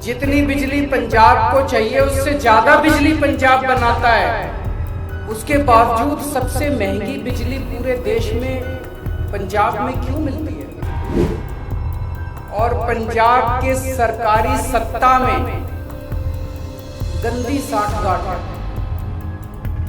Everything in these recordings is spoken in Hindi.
जितनी बिजली पंजाब को चाहिए उससे ज्यादा बिजली पंजाब बनाता है। उसके बावजूद सबसे महंगी बिजली पूरे देश में पंजाब में क्यों मिलती है? और पंजाब के सरकारी सत्ता में गंदी सांठगांठ है।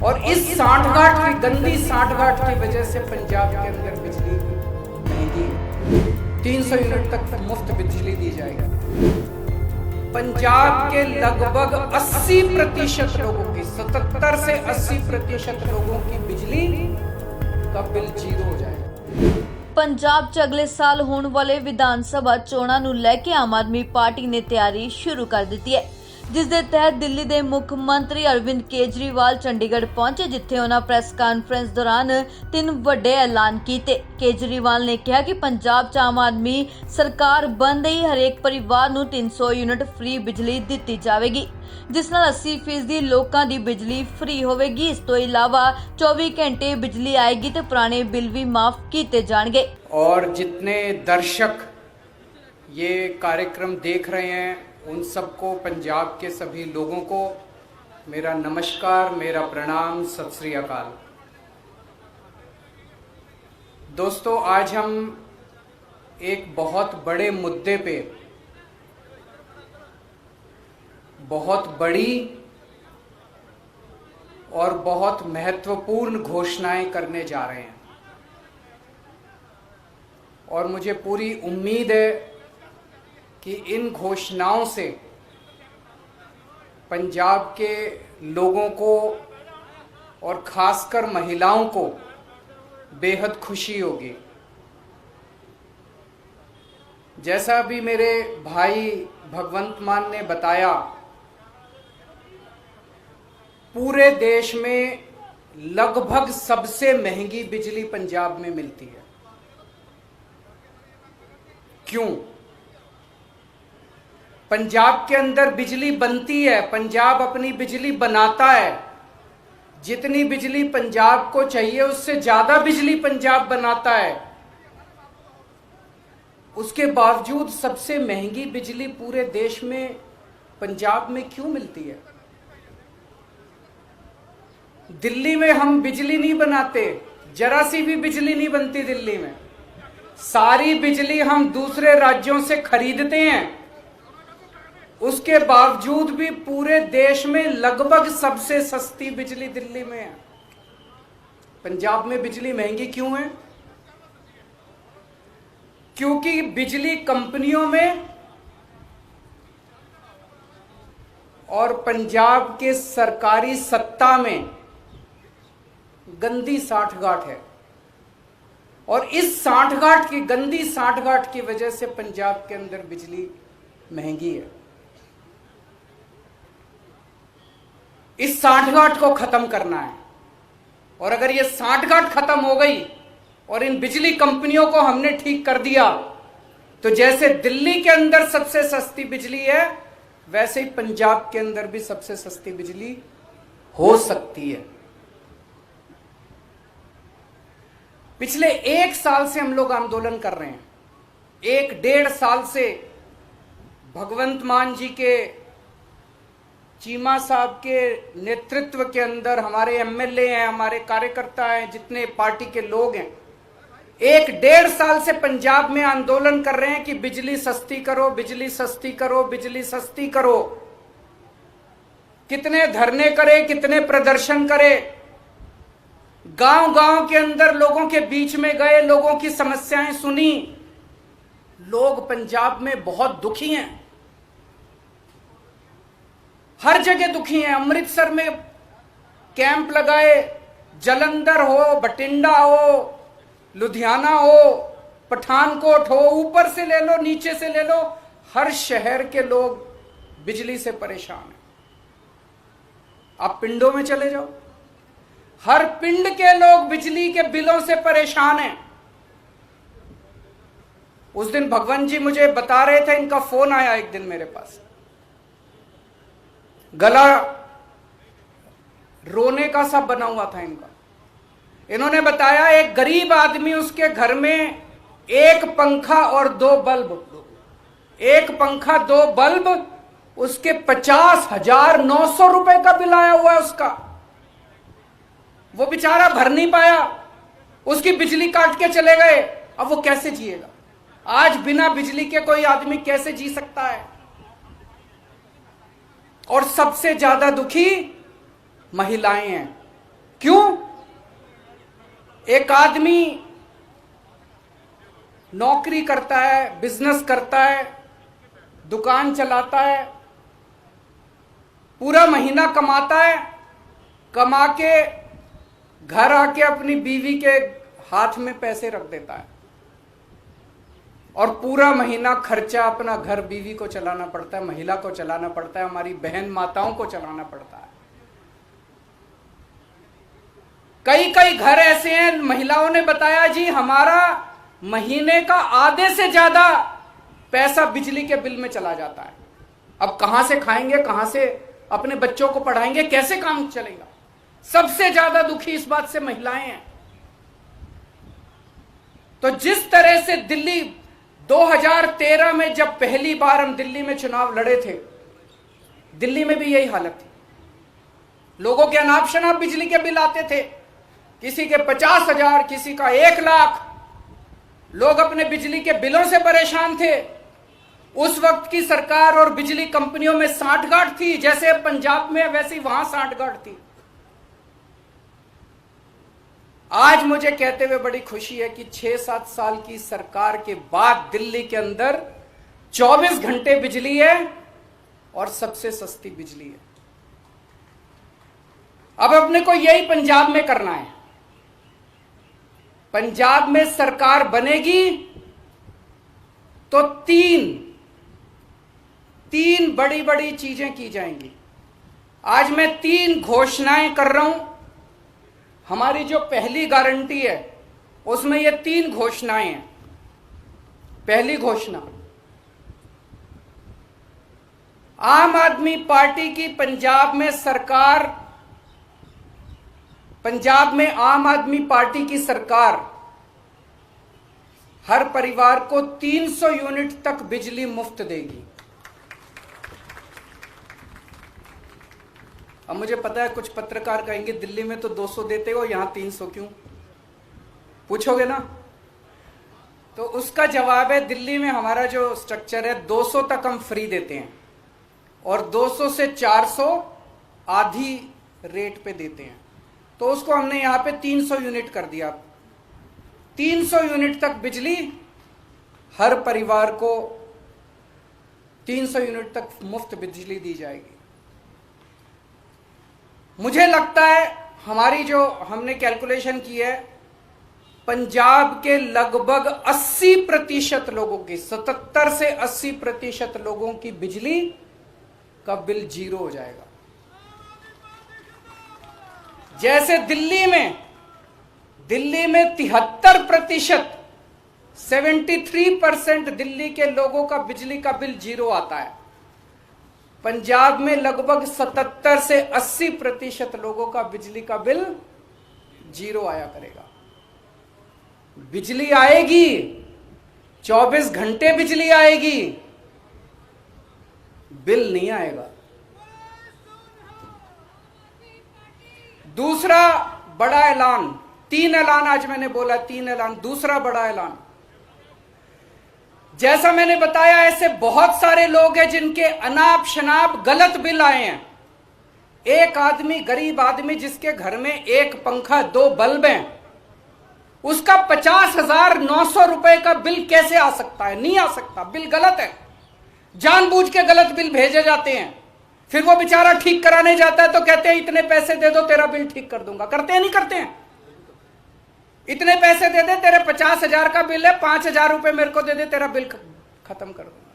और इस सांठगांठ की गंदी सांठगांठ की वजह से पंजाब के अंदर बिजली महंगी है। 300 यूनिट तक मुफ्त बिजली दी जाएगी। पंजाब के लगभग 80% लोगों की 77 से 80% लोगों की बिजली का बिल जीरो हो जाएगा। ਪੰਜਾਬ 'ਚ ਅਗਲੇ ਸਾਲ ਹੋਣ ਵਾਲੇ ਵਿਧਾਨ ਸਭਾ ਚੋਣਾਂ ਨੂੰ ਲੈ ਕੇ ਆਮ ਆਦਮੀ ਪਾਰਟੀ ਨੇ ਤਿਆਰੀ ਸ਼ੁਰੂ ਕਰ ਦਿੱਤੀ ਹੈ, ਜਿਸ ਦੇ ਤਹਿਤ ਦਿੱਲੀ ਦੇ ਮੁੱਖ ਮੰਤਰੀ ਅਰਵਿੰਦ ਕੇਜਰੀਵਾਲ ਚੰਡੀਗੜ੍ਹ ਪਹੁੰਚੇ, ਜਿੱਥੇ ਉਹਨਾਂ ਪ੍ਰੈਸ ਕਾਨਫਰੰਸ ਦੌਰਾਨ 3 ਵੱਡੇ ਐਲਾਨ ਕੀਤੇ। ਕੇਜਰੀਵਾਲ ਨੇ ਕਿਹਾ ਕਿ ਪੰਜਾਬ 'ਚ ਆਮ ਆਦਮੀ ਸਰਕਾਰ ਬਣਦੇ ਹੀ ਹਰੇਕ ਪਰਿਵਾਰ ਨੂੰ 300 ਯੂਨਿਟ ਫ੍ਰੀ ਬਿਜਲੀ ਦਿੱਤੀ ਜਾਵੇਗੀ, जिस नाल 80% लोगों की बिजली फ्री होगी। इस तो इलावा 24 घंटे बिजली आएगी तो पुराने बिल भी माफ किए जाएंगे। और जितने दर्शक ये कार्यक्रम देख रहे हैं उन सबको, पंजाब के सभी लोगों को मेरा नमस्कार, मेरा प्रणाम, सत श्री अकाल। दोस्तों, आज हम एक बहुत बड़े मुद्दे पे बहुत बड़ी और बहुत महत्वपूर्ण घोषणाएं करने जा रहे हैं। और मुझे पूरी उम्मीद है कि इन घोषणाओं से पंजाब के लोगों को और खासकर महिलाओं को बेहद खुशी होगी। जैसा अभी मेरे भाई भगवंत मान ने बताया, पूरे देश में लगभग सबसे महंगी बिजली पंजाब में मिलती है। क्यों? पंजाब के अंदर बिजली बनती है, पंजाब अपनी बिजली बनाता है। जितनी बिजली पंजाब को चाहिए उससे ज्यादा बिजली पंजाब बनाता है। उसके बावजूद सबसे महंगी बिजली पूरे देश में पंजाब में क्यों मिलती है? दिल्ली में हम बिजली नहीं बनाते, जरा सी भी बिजली नहीं बनती दिल्ली में। सारी बिजली हम दूसरे राज्यों से खरीदते हैं। उसके बावजूद भी पूरे देश में लगभग सबसे सस्ती बिजली दिल्ली में है। पंजाब में बिजली महंगी क्यों है? क्योंकि बिजली कंपनियों में और पंजाब के सरकारी सत्ता में गंदी सांठगांठ है। और इस सांठगांठ की, गंदी सांठगांठ की वजह से पंजाब के अंदर बिजली महंगी है। इस सांठगांठ को खत्म करना है। और अगर ये सांठगांठ खत्म हो गई और इन बिजली कंपनियों को हमने ठीक कर दिया, तो जैसे दिल्ली के अंदर सबसे सस्ती बिजली है, वैसे ही पंजाब के अंदर भी सबसे सस्ती बिजली हो सकती है। पिछले 1 साल से हम लोग आंदोलन कर रहे हैं। 1-1.5 साल से भगवंत मान जी के, चीमा साहब के नेतृत्व के अंदर हमारे एमएलए हैं, हमारे कार्यकर्ता हैं, जितने पार्टी के लोग हैं, 1-1.5 साल से पंजाब में आंदोलन कर रहे हैं कि बिजली सस्ती करो, बिजली सस्ती करो, बिजली सस्ती करो। कितने धरने करे, कितने प्रदर्शन करे, गांव-गांव के अंदर लोगों के बीच में गए, लोगों की समस्याएं सुनी। लोग पंजाब में बहुत दुखी हैं, हर जगह दुखी हैं। अमृतसर में कैंप लगाए, जलंधर हो, बठिंडा हो, लुधियाना हो, पठानकोट हो, ऊपर से ले लो, नीचे से ले लो, हर शहर के लोग बिजली से परेशान हैं। आप पिंडों में चले जाओ, हर पिंड के लोग बिजली के बिलों से परेशान हैं। उस दिन भगवंत जी मुझे बता रहे थे, इनका फोन आया एक दिन मेरे पास, गला रोने का सा बना हुआ था इनका। इन्होंने बताया एक गरीब आदमी, उसके घर में एक पंखा और 2 बल्ब, एक पंखा 2 बल्ब उसके 50,900 रुपए का बिल आया हुआ है उसका। वो बेचारा भर नहीं पाया, उसकी बिजली काट के चले गए। अब वो कैसे जिएगा? आज बिना बिजली के कोई आदमी कैसे जी सकता है? और सबसे ज्यादा दुखी महिलाएं हैं। क्यों? एक आदमी नौकरी करता है, बिजनेस करता है, दुकान चलाता है, पूरा महीना कमाता है, कमा के घर आके अपनी बीवी के हाथ में पैसे रख देता है और पूरा महीना खर्चा अपना घर बीवी को चलाना पड़ता है, महिला को चलाना पड़ता है, हमारी बहन माताओं को चलाना पड़ता है। कई कई घर ऐसे हैं, महिलाओं ने बताया जी हमारा महीने का आधे से ज्यादा पैसा बिजली के बिल में चला जाता है। अब कहां से खाएंगे, कहां से अपने बच्चों को पढ़ाएंगे, कैसे काम चलेगा? सबसे ज्यादा दुखी इस बात से महिलाएं हैं। तो जिस तरह से दिल्ली 2013 में जब पहली बार हम दिल्ली में चुनाव लड़े थे, दिल्ली में भी यही हालत थी। लोगों के अनाप शनाप बिजली के बिल आते थे, किसी के 50,000, किसी का 1 लाख। लोग अपने बिजली के बिलों से परेशान थे। उस वक्त की सरकार और बिजली कंपनियों में सांठगांठ थी, जैसे पंजाब में वैसी वहां सांठगांठ थी। आज मुझे कहते हुए बड़ी खुशी है कि 6-7 साल की सरकार के बाद दिल्ली के अंदर 24 घंटे बिजली है और सबसे सस्ती बिजली है। अब अपने को यही पंजाब में करना है। पंजाब में सरकार बनेगी तो तीन बड़ी बड़ी चीजें की जाएंगी। आज मैं 3 घोषणाएं कर रहा हूं। हमारी जो पहली गारंटी है उसमें ये 3 घोषणाएं हैं। पहली घोषणा, आम आदमी पार्टी की पंजाब में आम आदमी पार्टी की सरकार हर परिवार को 300 यूनिट तक बिजली मुफ्त देगी। अब मुझे पता है कुछ पत्रकार कहेंगे दिल्ली में तो 200 देते हो, यहां 300 क्यों? पूछोगे ना? तो उसका जवाब है, दिल्ली में हमारा जो स्ट्रक्चर है 200 तक हम फ्री देते हैं और 200 से 400 आधी रेट पे देते हैं। तो उसको हमने यहां पे 300 यूनिट कर दिया। 300 यूनिट तक बिजली हर परिवार को 300 यूनिट तक मुफ्त बिजली दी जाएगी। मुझे लगता है हमारी जो हमने कैलकुलेशन की है, पंजाब के लगभग 80% लोगों की, 77 से 80% लोगों की बिजली का बिल 0 हो जाएगा। जैसे दिल्ली में 73%, 73% दिल्ली के लोगों का बिजली का बिल 0 आता है। पंजाब में लगभग 77 से 80% लोगों का बिजली का बिल 0 आया करेगा। बिजली आएगी, 24 घंटे बिजली आएगी, बिल नहीं आएगा। दूसरा बड़ा ऐलान, 3 ऐलान आज मैंने बोला, 3 ऐलान। दूसरा बड़ा ऐलान, जैसा मैंने बताया ऐसे बहुत सारे लोग हैं जिनके अनाप शनाप गलत बिल आए हैं। एक आदमी, गरीब आदमी जिसके घर में 1 पंखा 2 बल्ब हैं, उसका 50,900 रुपए का बिल कैसे आ सकता है? नहीं आ सकता। बिल गलत है, जानबूझ के गलत बिल भेजे जाते हैं। फिर वो बेचारा ठीक कराने जाता है तो कहते हैं इतने पैसे दे दो तेरा बिल ठीक कर दूंगा। करते हैं नहीं करते हैं? इतने पैसे दे दे, तेरे 50,000 का बिल है, 5,000 रुपए मेरे को दे दे, तेरा बिल खत्म कर दूंगा।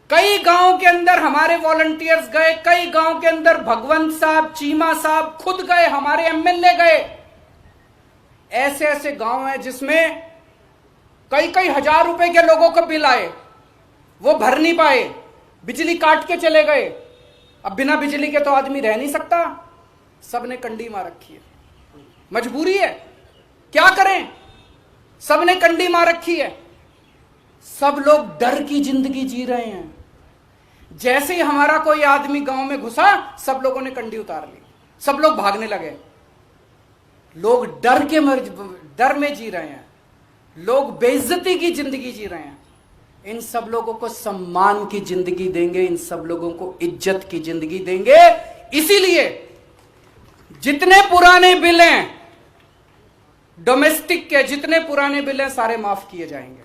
कई गांव के अंदर हमारे वॉलंटियर्स गए, कई गांव के अंदर भगवंत साहब, चीमा साहब खुद गए, हमारे एमएलए गए। ऐसे ऐसे गांव हैं जिसमें कई हजार रुपए के लोगों को बिल आए, वो भर नहीं पाए, बिजली काट के चले गए। अब बिना बिजली के तो आदमी रह नहीं सकता, सबने कंडी मार रखी है, मजबूरी है, क्या करें, सबने कंडी मार रखी है। सब लोग डर की जिंदगी जी रहे हैं। जैसे ही हमारा कोई आदमी गांव में घुसा, सब लोगों ने कंडी उतार ली, सब लोग भागने लगे। लोग डर में जी रहे हैं, लोग बेइज्जती की जिंदगी जी रहे हैं। इन सब लोगों को सम्मान की जिंदगी देंगे, इन सब लोगों को इज्जत की जिंदगी देंगे। इसीलिए जितने पुराने बिल हैं डोमेस्टिक के, जितने पुराने बिल हैं सारे माफ किए जाएंगे।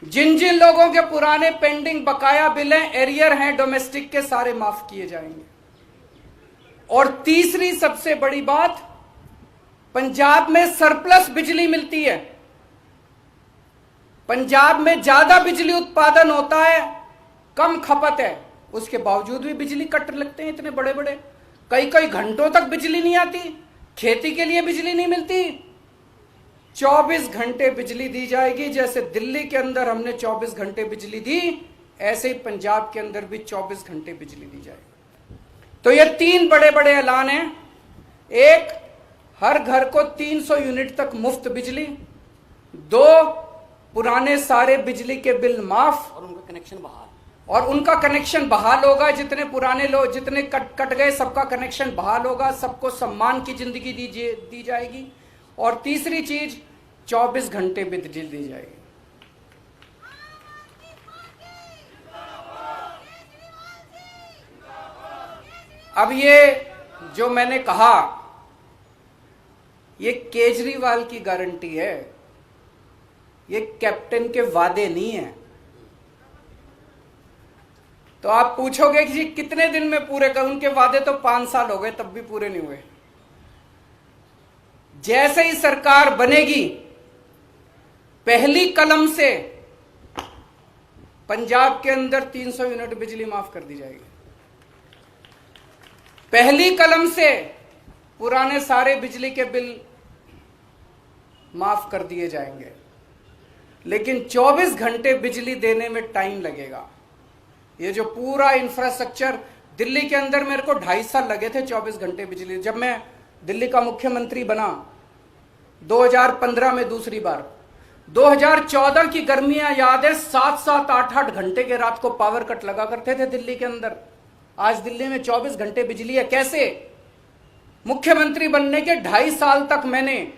जिन जिन लोगों के पुराने पेंडिंग बकाया बिल हैं, एरियर हैं डोमेस्टिक के, सारे माफ किए जाएंगे। और तीसरी सबसे बड़ी बात, पंजाब में सरप्लस बिजली मिलती है। पंजाब में ज्यादा बिजली उत्पादन होता है, कम खपत है, उसके बावजूद भी बिजली कट लगते हैं इतने बड़े बड़े। कई कई घंटों तक बिजली नहीं आती, खेती के लिए बिजली नहीं मिलती। 24 घंटे बिजली दी जाएगी। जैसे दिल्ली के अंदर हमने 24 घंटे बिजली दी, ऐसे ही पंजाब के अंदर भी 24 घंटे बिजली दी जाएगी। तो ये 3 बड़े बड़े ऐलान हैं। एक, हर घर को 300 यूनिट तक मुफ्त बिजली। 2, पुराने सारे बिजली के बिल माफ और उनका कनेक्शन बहाल होगा। जितने पुराने लोग, जितने कट गए, सबका कनेक्शन बहाल होगा। सबको सम्मान की जिंदगी दी जाएगी। और तीसरी चीज, 24 घंटे बिजली दी जाएगी। अब ये जो मैंने कहा, ये केजरीवाल की गारंटी है, ये कैप्टन के वादे नहीं है। तो आप पूछोगे कि जी कितने दिन में पूरे कर, उनके वादे तो 5 साल हो गए, तब भी पूरे नहीं हुए। जैसे ही सरकार बनेगी, पहली कलम से पंजाब के अंदर 300 यूनिट बिजली माफ कर दी जाएगी। पहली कलम से पुराने सारे बिजली के बिल माफ कर दिए जाएंगे। लेकिन 24 घंटे बिजली देने में टाइम लगेगा। ये जो पूरा इंफ्रास्ट्रक्चर, दिल्ली के अंदर मेरे को 2.5 साल लगे थे 24 घंटे बिजली। जब मैं दिल्ली का मुख्यमंत्री बना 2015 में दूसरी बार, 2014 की गर्मियां याद है, 7-7, 8-8 घंटे के रात को पावर कट लगा करते थे दिल्ली के अंदर। आज दिल्ली में 24 घंटे बिजली है। कैसे? मुख्यमंत्री बनने के 2.5 साल तक मैंने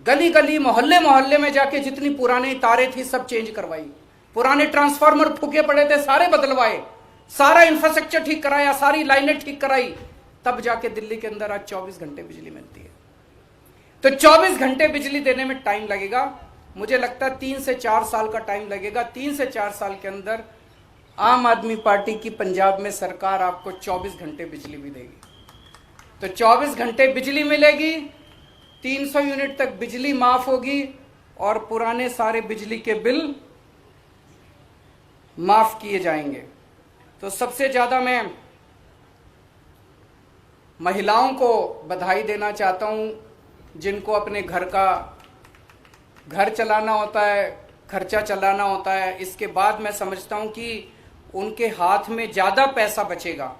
गली गली, मोहल्ले मोहल्ले में जाके जितनी पुरानी तारें थी सब चेंज करवाई, पुराने ट्रांसफार्मर फूके पड़े थे सारे बदलवाए, सारा इंफ्रास्ट्रक्चर ठीक कराया, सारी लाइनें ठीक कराई, तब जाके दिल्ली के अंदर आज 24 घंटे बिजली मिलती है। तो 24 घंटे बिजली देने में टाइम लगेगा। मुझे लगता है 3 से 4 साल का टाइम लगेगा। 3 से 4 साल के अंदर आम आदमी पार्टी की पंजाब में सरकार आपको 24 घंटे बिजली भी देगी। तो 24 घंटे बिजली मिलेगी, 300 यूनिट तक बिजली माफ होगी और पुराने सारे बिजली के बिल माफ किए जाएंगे। तो सबसे ज्यादा मैं महिलाओं को बधाई देना चाहता हूं, जिनको अपने घर चलाना होता है, खर्चा चलाना होता है। इसके बाद मैं समझता हूं कि उनके हाथ में ज्यादा पैसा बचेगा।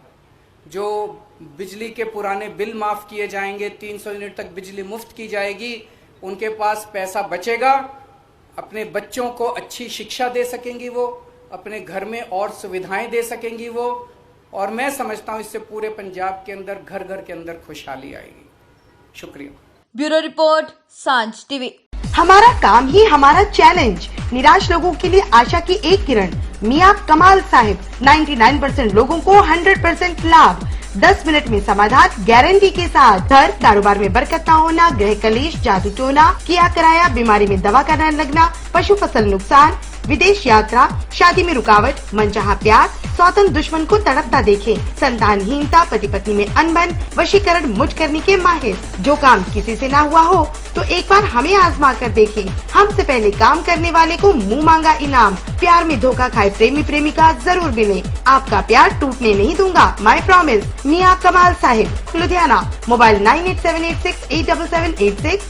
जो बिजली के पुराने बिल माफ किए जाएंगे, 300 यूनिट तक बिजली मुफ्त की जाएगी, उनके पास पैसा बचेगा। अपने बच्चों को अच्छी शिक्षा दे सकेंगी वो, अपने घर में और सुविधाएं दे सकेंगी वो, और मैं समझता हूं इससे पूरे पंजाब के अंदर घर घर के अंदर खुशहाली आएगी। शुक्रिया। ब्यूरो रिपोर्ट, सांझ टीवी। हमारा काम ही हमारा चैलेंज। निराश लोगों के लिए आशा की एक किरण। मियां कमाल साहिब, 99% लोगों को 100% लाभ, 10 मिनट में समाधान गारंटी के साथ। घर कारोबार में बरकत न होना, गृह कलेश, जादू टोना, किया कराया, बीमारी में दवा का न लगना, पशु फसल नुकसान, विदेश यात्रा, शादी में रुकावट, मनचाहा प्यार, स्वतंत्र दुश्मन को तड़पता देखे, संतानहीनता, पति पत्नी में अनबन, वशीकरण मुझ करने के माहिर। जो काम किसी से ना हुआ हो तो एक बार हमें आजमा कर देखें। हमसे पहले काम करने वाले को मुंह मांगा इनाम। प्यार में धोखा खाए प्रेमी प्रेमिका जरूर मिले। आपका प्यार टूटने नहीं दूंगा, माई प्रॉमिस। मियां कमाल साहिब, लुधियाना। मोबाइल 9878687786।